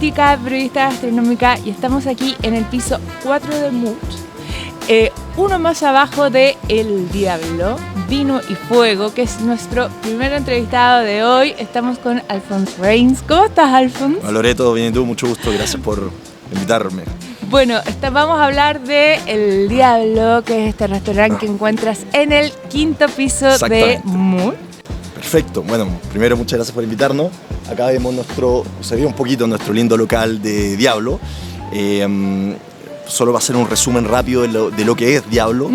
Fática, periodista gastronómica, y estamos aquí en el piso 4 de Mood, uno más abajo de El Diablo, Vino y Fuego, que es nuestro primer entrevistado de hoy. Estamos con Alphonse Reigns. ¿Cómo estás, Alphonse? Hola, Loreto, bien y tú, mucho gusto, gracias por invitarme. Bueno, vamos a hablar de El Diablo, que es este restaurante que encuentras en el 5º piso de Mood. Perfecto, bueno, primero muchas gracias por invitarnos. Acá vemos se ve un poquito nuestro lindo local de Diablo. Solo va a ser un resumen rápido de lo que es Diablo.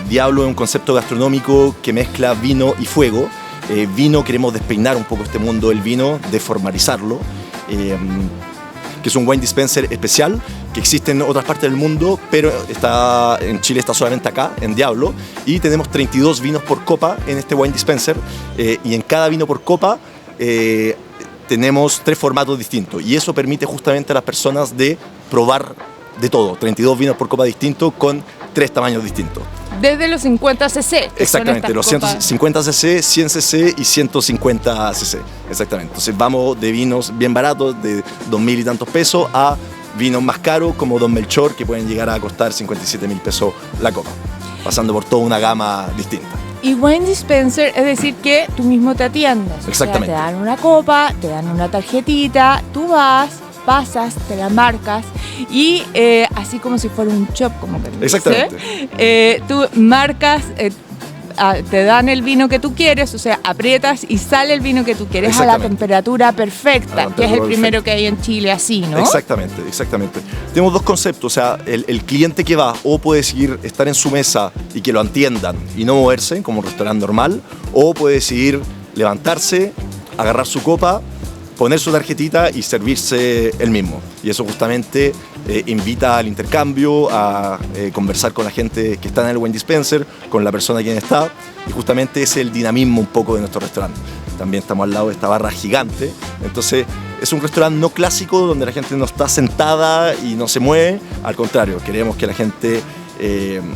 Diablo es un concepto gastronómico que mezcla vino y fuego. Vino, queremos despeinar un poco este mundo del vino, deformalizarlo. Que es un wine dispenser especial que existe en otras partes del mundo, pero en Chile está solamente acá, en Diablo, y tenemos 32 vinos por copa en este wine dispenser, y en cada vino por copa tenemos 3 formatos distintos, y eso permite justamente a las personas de probar de todo, 32 vinos por copa distintos con 3 tamaños distintos. Desde los 50 cc. Exactamente, los 150 cc, 100 cc y 150 cc. Exactamente. Entonces vamos de vinos bien baratos, de 2.000 y tantos pesos, a vinos más caros como Don Melchor, que pueden llegar a costar 57.000 pesos la copa, pasando por toda una gama distinta. Y wine dispenser, es decir, que tú mismo te atiendes. Exactamente. O sea, te dan una copa, te dan una tarjetita, tú vas, pasas, te la marcas y así como si fuera un shop, como que exactamente. Tú marcas, te dan el vino que tú quieres, o sea, aprietas y sale el vino que tú quieres a la temperatura perfecta, que es el primero que hay en Chile así, ¿no? Exactamente, exactamente. Tenemos 2 conceptos, o sea, el cliente que va o puede decidir estar en su mesa y que lo atiendan y no moverse como un restaurante normal, o puede decidir levantarse, agarrar su copa, poner su tarjetita y servirse él mismo. Y eso justamente invita al intercambio, a conversar con la gente que está en el wine dispenser, con la persona quien está, y justamente es el dinamismo un poco de nuestro restaurante. También estamos al lado de esta barra gigante, entonces es un restaurante no clásico donde la gente no está sentada y no se mueve, al contrario, queremos que la gente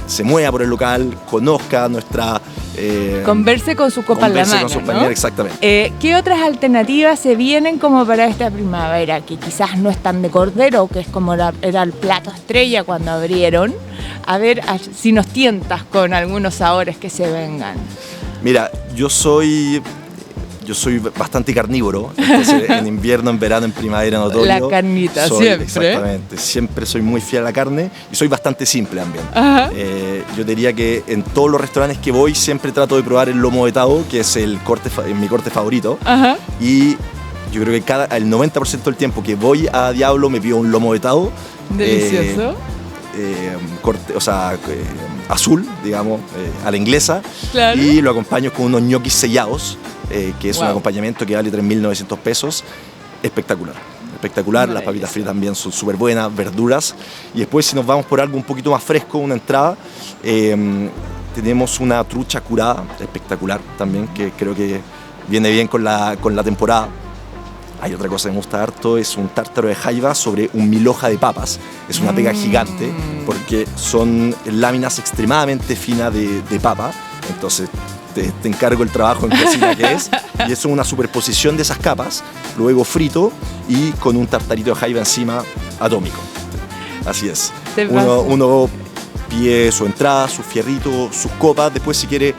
se mueva por el local, conozca nuestra... converse con su copa en la mano, con su compañera, ¿no? Exactamente. ¿Qué otras alternativas se vienen como para esta primavera? Que quizás no están de cordero, que es como era el plato estrella cuando abrieron. A ver si nos tientas con algunos sabores que se vengan. Mira, yo soy bastante carnívoro, entonces en invierno, en verano, en primavera, en otoño. La carnita, siempre. Exactamente, siempre soy muy fiel a la carne y soy bastante simple también. Yo diría que en todos los restaurantes que voy siempre trato de probar el lomo vetado, que es mi corte favorito. Y yo creo que el 90% del tiempo que voy a Diablo me pido un lomo vetado. Delicioso. Azul, digamos, a la inglesa. Claro. Y lo acompaño con unos ñoquis sellados, que es un acompañamiento que vale 3.900 pesos. Espectacular. Las papitas fritas también son súper buenas, verduras. Y después, si nos vamos por algo un poquito más fresco, una entrada, tenemos una trucha curada espectacular también, que creo que viene bien con la temporada. Hay otra cosa que me gusta harto, es un tártaro de jaiba sobre un mil hoja de papas. Es una pega gigante porque son láminas extremadamente finas de papa. Entonces te encargo el trabajo en cocina que es. Y es una superposición de esas capas, luego frito y con un tartarito de jaiba encima atómico. Así es. Uno pide su entrada, su fierrito, sus copas. Después, si quiere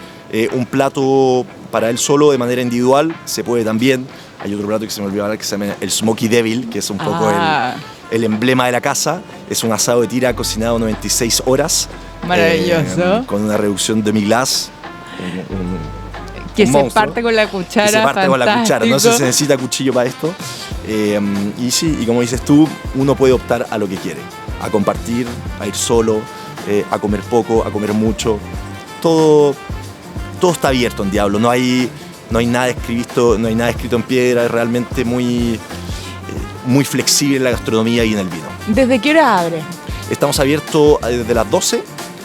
un plato para él solo de manera individual, se puede también. Hay otro plato que se me olvidó ahora que se llama el Smoky Devil, que es un poco el emblema de la casa. Es un asado de tira cocinado 96 horas. Maravilloso. Con una reducción de demi-glace. Que se parte con la cuchara. Que se parte con la cuchara. No se necesita cuchillo para esto. Y sí, y como dices tú, uno puede optar a lo que quiere. A compartir, a ir solo, a comer poco, a comer mucho. Todo está abierto en Diablo. No hay nada escrito en piedra, es realmente muy flexible en la gastronomía y en el vino. ¿Desde qué hora abre? Estamos abiertos desde las 12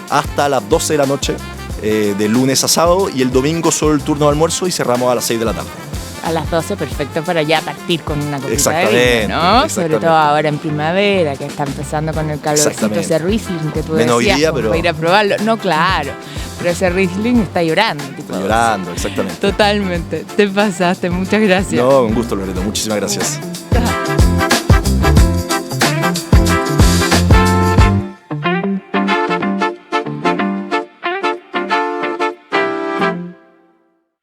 hasta las 12 de la noche, de lunes a sábado, y el domingo solo el turno de almuerzo y cerramos a las 6 de la tarde. A las 12, perfecto para ya partir con una copita de vino, ¿no? Sobre todo ahora en primavera, que está empezando con el calorcito, ese Riesling que tú decías, para ir a probarlo. No, claro, pero ese Riesling está llorando. Está llorando, exactamente. Totalmente, te pasaste, muchas gracias. No, un gusto, Loreto, muchísimas gracias.